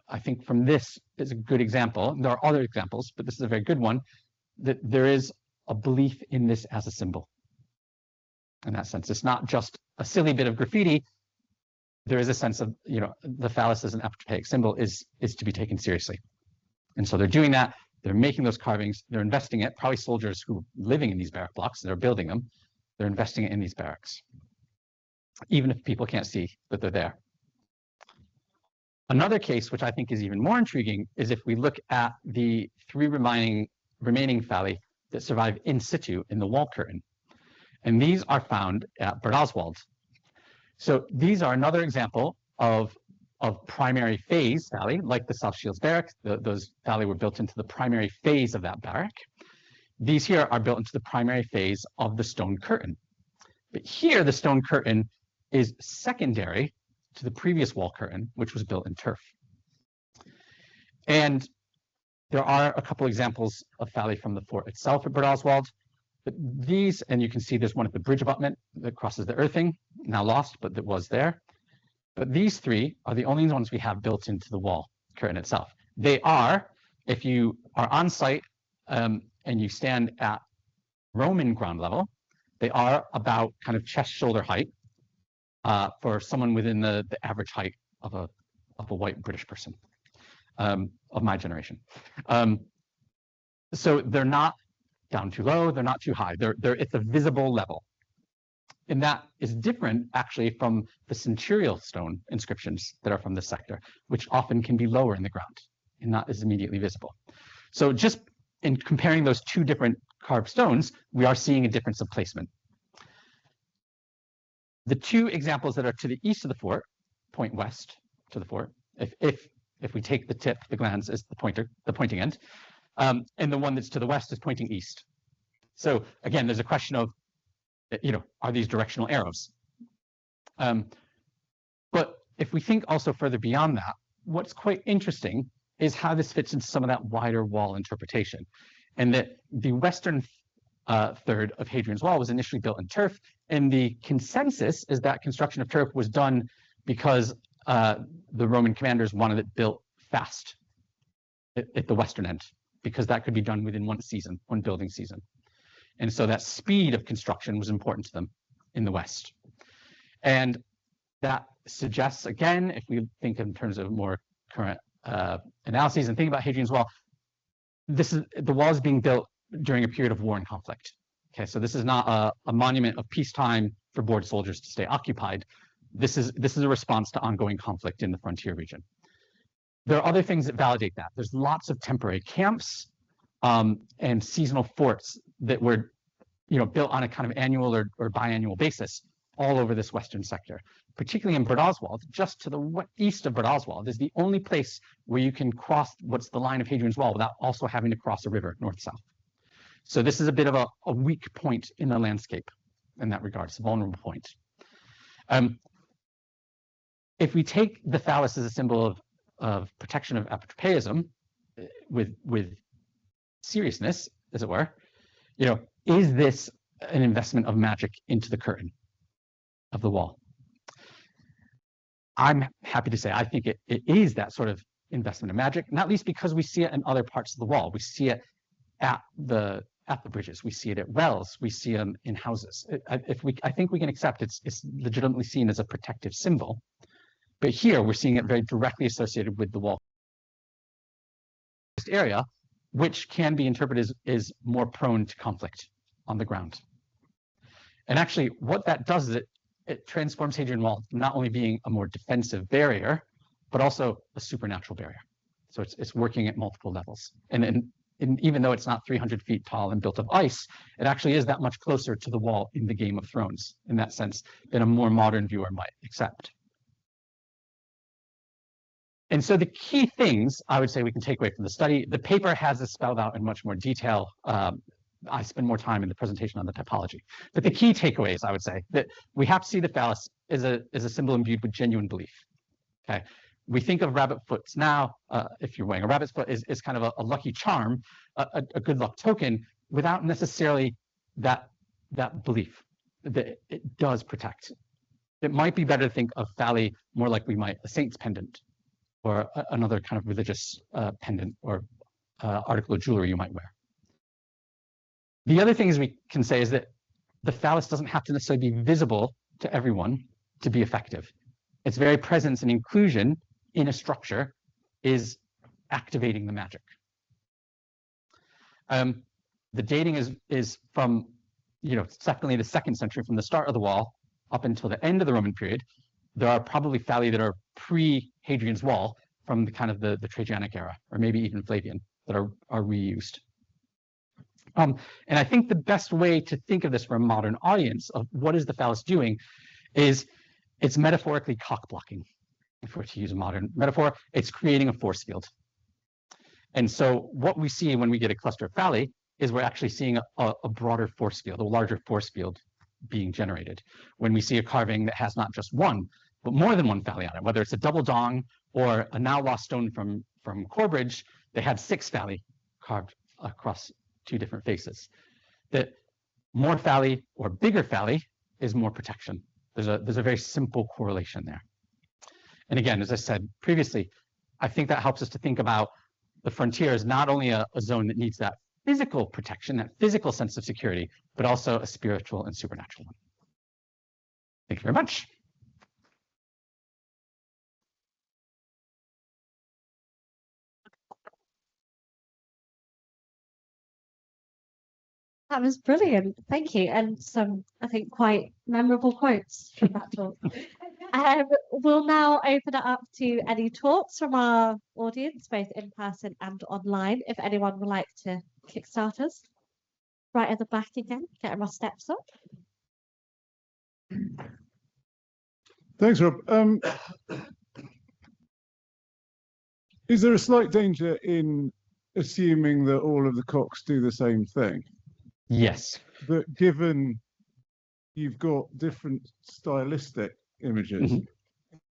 I think from this is a good example. There are other examples, but this is a very good one, that there is a belief in this as a symbol. In that sense, it's not just a silly bit of graffiti. There is a sense of, the phallus as an apotropaic symbol is to be taken seriously. And so they're doing that. They're making those carvings. They're investing it. Probably soldiers who are living in these barrack blocks, they're building them. They're investing it in these barracks, even if people can't see that they're there. Another case, which I think is even more intriguing, is if we look at the 3 remaining phalli that survive in situ in the wall curtain. And these are found at Bad Oswald. So these are another example of primary phase phalli, like the South Shields barrack. Those phalli were built into the primary phase of that barrack. These here are built into the primary phase of the stone curtain. But here, the stone curtain is secondary to the previous wall curtain, which was built in turf. And there are a couple examples of phalli from the fort itself at Bad Oswald. But these, and you can see there's one at the bridge abutment that crosses the earthing, now lost, but that was there. But these 3 are the only ones we have built into the wall curtain itself. They are, if you are on site and you stand at Roman ground level, they are about kind of chest shoulder height for someone within the average height of a white British person of my generation. So they're not down too low, they're not too high. They're at the visible level. And that is different actually from the centurial stone inscriptions that are from this sector, which often can be lower in the ground and not as immediately visible. So just in comparing those 2 different carved stones, we are seeing a difference of placement. The 2 examples that are to the east of the fort point west to the fort, if we take the tip, the glans as the pointing end, and the one that's to the west is pointing east. So again, there's a question of, are these directional arrows? But if we think also further beyond that, what's quite interesting is how this fits into some of that wider wall interpretation, and that the western third of Hadrian's wall was initially built in turf, and the consensus is that construction of turf was done because the Roman commanders wanted it built fast at the western end, because that could be done within one building season. And so that speed of construction was important to them in the West. And that suggests, again, if we think in terms of more current analyses and think about Hadrian's Wall, the wall is being built during a period of war and conflict. Okay, so this is not a monument of peacetime for bored soldiers to stay occupied. This is a response to ongoing conflict in the frontier region. There are other things that validate that. There's lots of temporary camps and seasonal forts that were, built on a kind of annual or biannual basis all over this western sector, particularly in Bad Oswald. Just to the east of Bad Oswald is the only place where you can cross what's the line of Hadrian's Wall without also having to cross a river north-south. So this is a bit of a weak point in the landscape in that regard. It's a vulnerable point. If we take the phallus as a symbol of protection of apotropaism with seriousness, as it were, is this an investment of magic into the curtain of the wall? I'm happy to say I think it is that sort of investment of magic, not least because we see it in other parts of the wall. We see it at the bridges, we see it at wells, we see them in houses. I think we can accept it's legitimately seen as a protective symbol. But here we're seeing it very directly associated with the wall area, which can be interpreted as more prone to conflict on the ground. And actually, what that does is it transforms Hadrian Wall not only being a more defensive barrier, but also a supernatural barrier. So it's working at multiple levels. And even though it's not 300 feet tall and built of ice, it actually is that much closer to the wall in the Game of Thrones, in that sense, than a more modern viewer might accept. And so the key things I would say we can take away from the study, the paper has this spelled out in much more detail I spend more time in the presentation on the typology. But the key takeaways, I would say, that we have to see the phallus as a symbol imbued with genuine belief. Okay, we think of rabbit foots now. If you're wearing a rabbit's foot, is kind of a lucky charm, a good luck token, without necessarily that belief that it does protect. It might be better to think of phalli more like we might a saint's pendant, or another kind of religious pendant or article of jewelry you might wear. The other things we can say is that the phallus doesn't have to necessarily be visible to everyone to be effective. Its very presence and inclusion in a structure is activating the magic. The dating is from, definitely the 2nd century, from the start of the wall up until the end of the Roman period. There are probably phalli that are pre-Hadrian's wall from the kind of the Trajannic era, or maybe even Flavian, that are reused. And I think the best way to think of this for a modern audience of what is the phallus doing is it's metaphorically cock blocking. If we're to use a modern metaphor, it's creating a force field. And so what we see when we get a cluster of phalli is we're actually seeing a broader force field, a larger force field being generated. When we see a carving that has not just one, but more than one phalli on it, whether it's a double dong or a now lost stone from Corbridge, they had 6 phalli carved across 2 different faces. That more phalli or bigger phalli is more protection. There's a very simple correlation there. And again, as I said previously, I think that helps us to think about the frontier as not only a zone that needs that physical protection, that physical sense of security, but also a spiritual and supernatural one. Thank you very much. That was brilliant. Thank you. And some, I think, quite memorable quotes from that talk. We'll now open it up to any talks from our audience, both in person and online, if anyone would like to kickstart us. Right at the back again, get our steps up. Thanks, Rob. Is there a slight danger in assuming that all of the cocks do the same thing? Yes. That given you've got different stylistic images,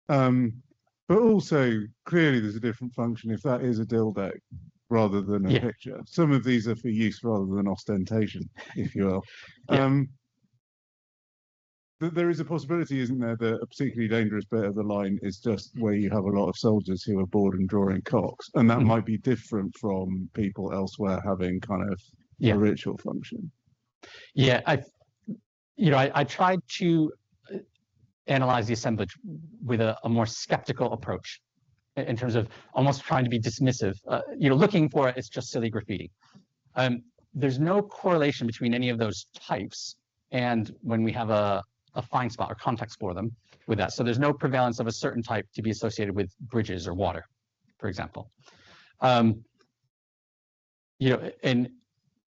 but also clearly there's a different function if that is a dildo rather than a picture. Some of these are for use rather than ostentation, if you will. There is a possibility, isn't there, that a particularly dangerous bit of the line is just where you have a lot of soldiers who are bored and drawing cocks, and that might be different from people elsewhere having kind of a ritual function. Yeah, I tried to analyze the assemblage with a more skeptical approach in terms of almost trying to be dismissive. Looking for it's just silly graffiti. There's no correlation between any of those types and when we have a find spot or context for them with that. So there's no prevalence of a certain type to be associated with bridges or water, for example.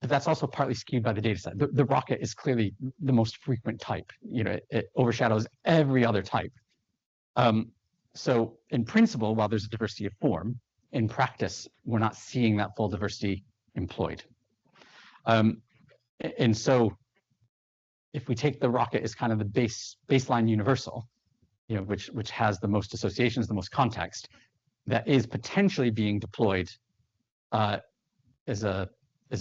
But that's also partly skewed by the data set. The rocket is clearly the most frequent type. It overshadows every other type. So in principle, while there's a diversity of form, in practice, we're not seeing that full diversity employed. And so if we take the rocket as kind of the baseline universal, which has the most associations, the most context, that is potentially being deployed as a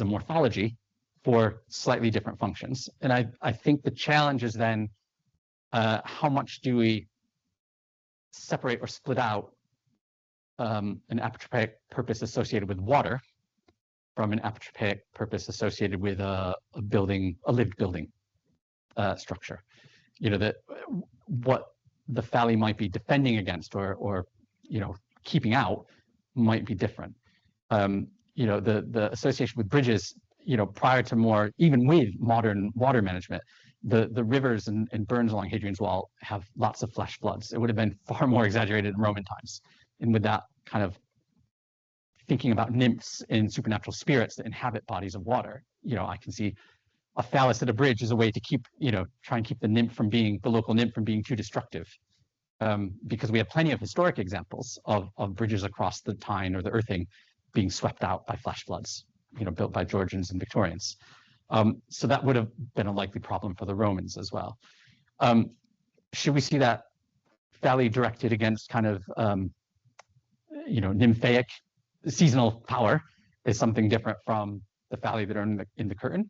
morphology for slightly different functions. And I think the challenge is then how much do we separate or split out an apotropaic purpose associated with water from an apotropaic purpose associated with a lived building structure. That what the phalli might be defending against or keeping out might be different. The association with bridges, prior to even with modern water management, the rivers and burns along Hadrian's Wall have lots of flash floods. It would have been far more exaggerated in Roman times. And with that kind of thinking about nymphs and supernatural spirits that inhabit bodies of water, I can see a phallus at a bridge is a way to try and keep the local nymph from being too destructive. Because we have plenty of historic examples of bridges across the Tyne or the Irthing being swept out by flash floods, built by Georgians and Victorians. So that would have been a likely problem for the Romans as well. Should we see that phalli directed against kind of, nymphaic seasonal power is something different from the phalli that are in the curtain?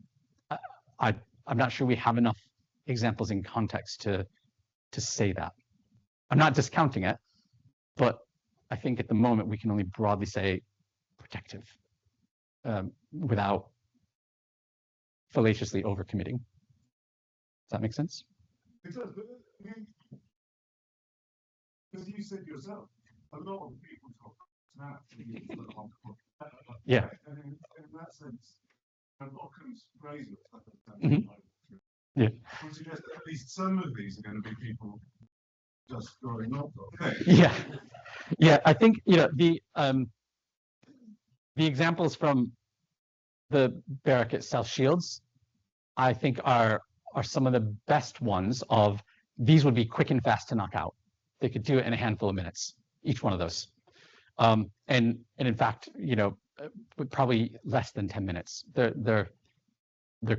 I'm not sure we have enough examples in context to say that. I'm not discounting it, but I think at the moment we can only broadly say protective without fallaciously overcommitting. Does that make sense? It does, but I mean, as you said yourself, a lot of people talk about Yeah. And in that sense, Occam's razor. Yeah. I would suggest that at least some of these are going to be people just growing up. Yeah. I think the examples from the barrack itself shields, I think are some of the best ones of these would be quick and fast to knock out. They could do it in a handful of minutes, each one of those. And in fact, probably less than 10 minutes. They're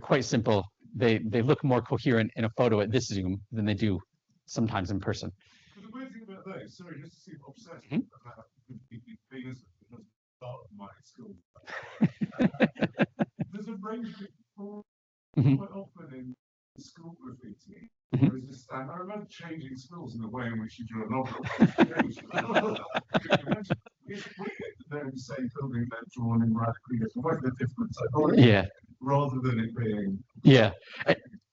quite simple. They look more coherent in a photo at this zoom than they do sometimes in person. But the weird thing about those, sorry, just to see obsessed about being as part of my school. There's a range of people quite often in school graffiti. There is this stand. I remember changing schools in the way in which you drew a novel. It's weird that they say building that drawn in radically different ways, they're different typology. Yeah. Rather than it being. Yeah.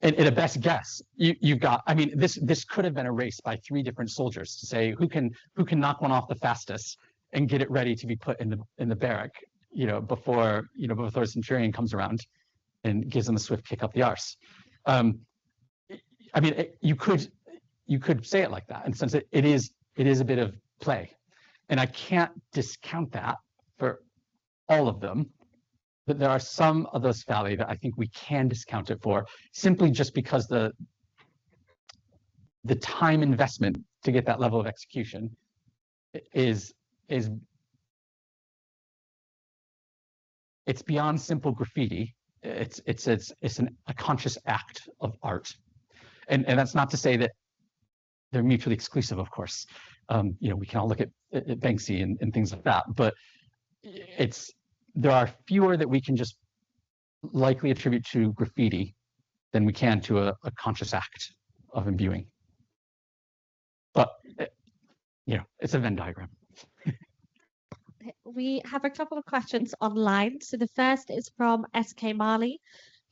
And in a best guess, you've got. I mean, this could have been a race by 3 different soldiers to say who can knock one off the fastest and get it ready to be put in the barrack, before the centurion comes around and gives them a swift kick up the arse. I mean, you could say it like that, in the sense that it is a bit of play, and I can't discount that for all of them. But there are some of those phalli that I think we can discount it for, simply just because the time investment to get that level of execution is it's beyond simple graffiti. It's a conscious act of art, and that's not to say that they're mutually exclusive, of course. We can all look at Banksy and things like that, but there are fewer that we can just likely attribute to graffiti than we can to a conscious act of imbuing. But it's a Venn diagram. We have a couple of questions online. So the first is from SK Marley,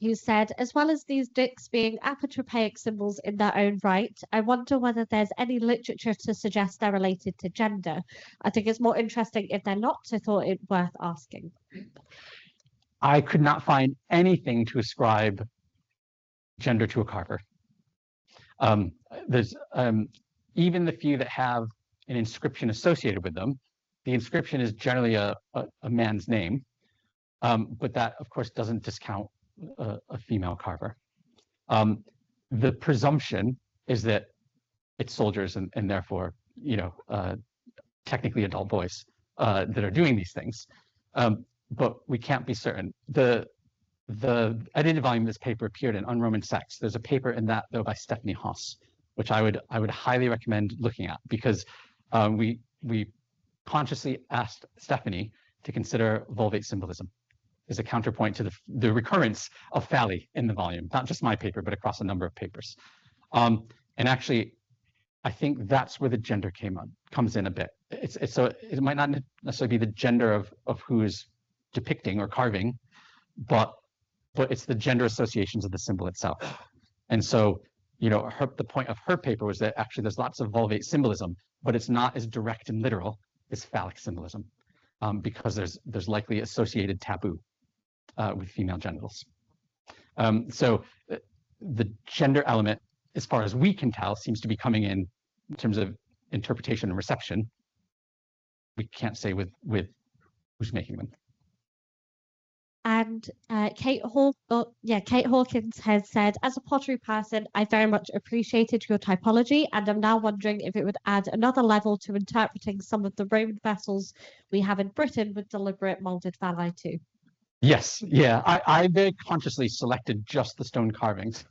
who said, as well as these dicks being apotropaic symbols in their own right, I wonder whether there's any literature to suggest they're related to gender. I think it's more interesting if they're not, so I thought it worth asking. I could not find anything to ascribe gender to a carver. There's even the few that have an inscription associated with them, the inscription is generally a man's name, but that, of course, doesn't discount a female carver. The presumption is that it's soldiers and therefore, technically adult boys that are doing these things, but we can't be certain. The edited volume of this paper appeared in Un-Roman Sex. There's a paper in that, though, by Stephanie Haas, which I would highly recommend looking at, because we consciously asked Stephanie to consider vulvate symbolism as a counterpoint to the recurrence of phalli in the volume, not just my paper, but across a number of papers. And actually, I think that's where the gender comes in a bit. So it might not necessarily be the gender of who is depicting or carving, but it's the gender associations of the symbol itself. And so, the point of her paper was that actually there's lots of vulvate symbolism, but it's not as direct and literal as phallic symbolism, because there's likely associated taboo with female genitals. So the gender element, as far as we can tell, seems to be coming in terms of interpretation and reception. We can't say with who's making them. And Kate Hawkins has said, as a pottery person, I very much appreciated your typology, and I'm now wondering if it would add another level to interpreting some of the Roman vessels we have in Britain with deliberate molded phalli too. Yes, yeah. I very consciously selected just the stone carvings.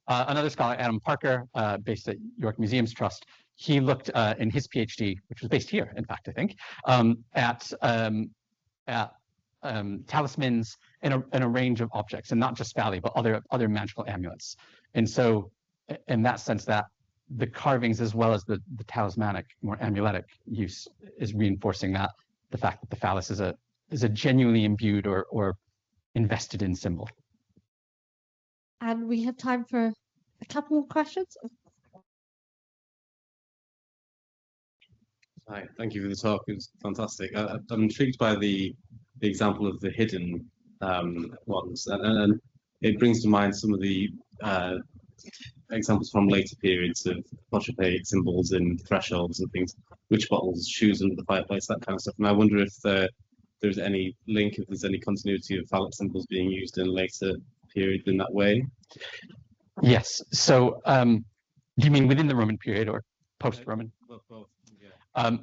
Another scholar, Adam Parker, based at York Museums Trust, he looked in his PhD, which was based here, in fact, I think, at talismans in a range of objects, and not just phalli, but other magical amulets. And so, in that sense, that the carvings as well as the talismanic, more amuletic use is reinforcing that the fact that the phallus is a genuinely imbued or invested in symbol. And we have time for a couple of questions. Hi, thank you for the talk. It was fantastic. I'm intrigued by the example of the hidden ones, and it brings to mind some of the examples from later periods of portrait symbols in thresholds and things, witch bottles, shoes under the fireplace, that kind of stuff. And I wonder if there's any link, if there's any continuity of phallic symbols being used in later periods in that way. Yes. So, do you mean within the Roman period or post-Roman? Both, yeah.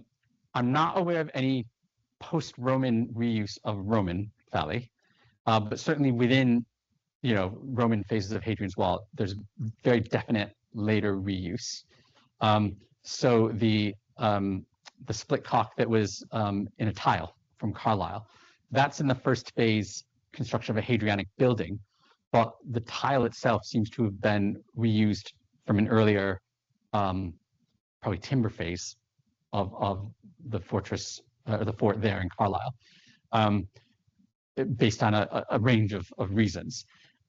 I'm not aware of any post-Roman reuse of Roman phalli, but certainly within, Roman phases of Hadrian's Wall, there's very definite later reuse. So the split cock that was in a tile from Carlisle, that's in the first phase construction of a Hadrianic building, but the tile itself seems to have been reused from an earlier, probably timber phase of the fortress or the fort there in Carlisle, based on a range of reasons.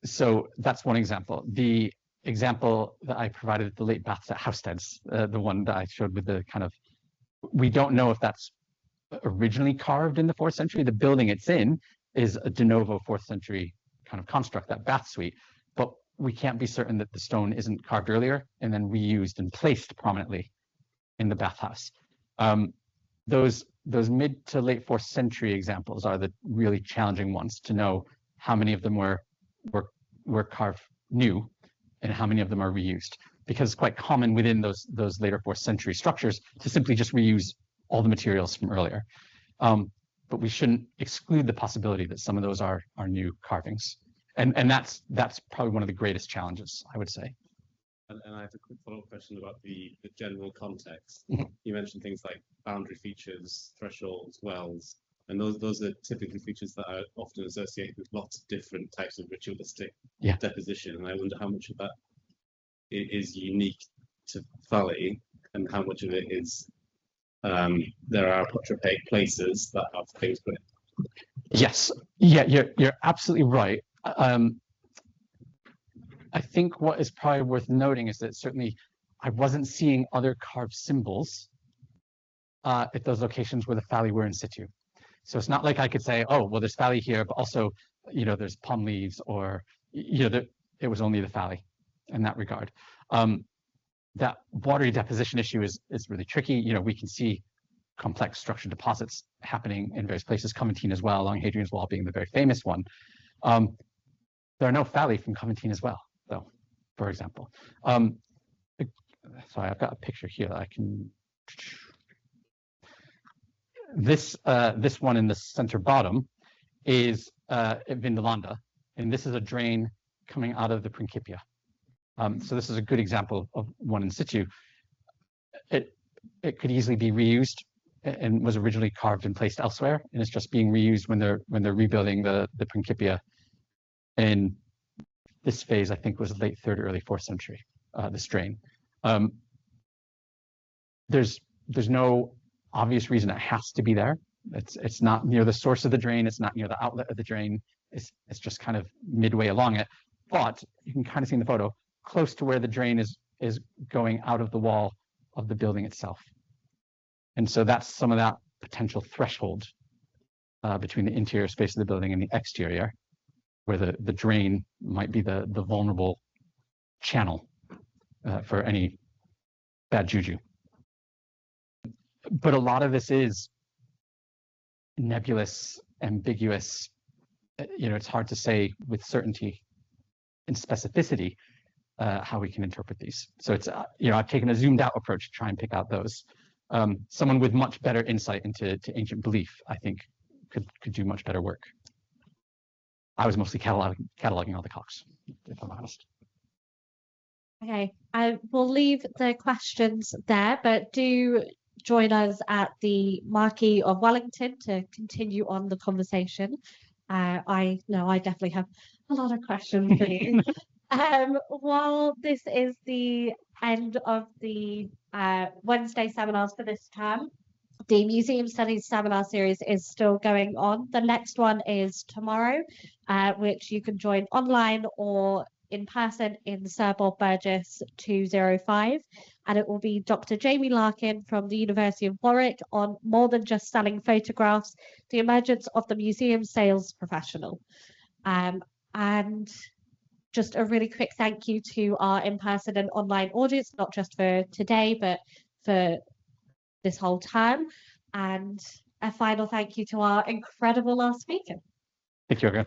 So that's one example. The example that I provided at the late baths at Housesteads, the one that I showed with the kind of, we don't know if that's originally carved in the 4th century. The building it's in is a de novo 4th century kind of construct, that bath suite, but we can't be certain that the stone isn't carved earlier and then reused and placed prominently in the bathhouse. Those mid to late 4th century examples are the really challenging ones to know how many of them were carved new and how many of them are reused, because it's quite common within those later 4th century structures to simply just reuse all the materials from earlier. But we shouldn't exclude the possibility that some of those are new carvings. And that's probably one of the greatest challenges, I would say. And I have a quick follow-up question about the general context. Mhm. You mentioned things like boundary features, thresholds, wells, and those are typically features that are often associated with lots of different types of ritualistic deposition. And I wonder how much of that is unique to phalli and how much of it is there are portrait places that have things put in. Yes, yeah, you're absolutely right. I think what is probably worth noting is that certainly I wasn't seeing other carved symbols at those locations where the phalli were in situ. So it's not like I could say, oh, well, there's phalli here, but also, there's palm leaves, or, it was only the phalli in that regard. That watery deposition issue is really tricky. We can see complex structured deposits happening in various places, Coventine as well, along Hadrian's Wall being the very famous one. There are no phalli from Coventine as well, though, for example. Sorry, I've got a picture here that I can. This one in the center bottom is at Vindolanda, and this is a drain coming out of the Principia. So this is a good example of one in situ. It could easily be reused and was originally carved and placed elsewhere, and it's just being reused when they're rebuilding the Principia. And this phase, I think, was late 3rd, early 4th century. This drain. There's no obvious reason it has to be there. It's not near the source of the drain. It's not near the outlet of the drain. It's just kind of midway along it. But you can kind of see in the photo, close to where the drain is going out of the wall of the building itself. And so that's some of that potential threshold between the interior space of the building and the exterior, where the drain might be the vulnerable channel for any bad juju. But a lot of this is nebulous, ambiguous. It's hard to say with certainty and specificity how we can interpret these. So it's, I've taken a zoomed out approach to try and pick out those. Someone with much better insight into ancient belief, I think, could do much better work. I was mostly cataloging all the clocks, if I'm honest. Okay, I will leave the questions there, but do join us at the Marquis of Wellington to continue on the conversation. I know I definitely have a lot of questions for you. While this is the end of the Wednesday seminars for this term, the Museum Studies seminar series is still going on. The next one is tomorrow, which you can join online or in person in Sir Bob Burgess 205. And it will be Dr. Jamie Larkin from the University of Warwick on more than just selling photographs, the emergence of the museum sales professional. And just a really quick thank you to our in-person and online audience, not just for today, but for this whole term. And a final thank you to our incredible last speaker. Thank you, Olga.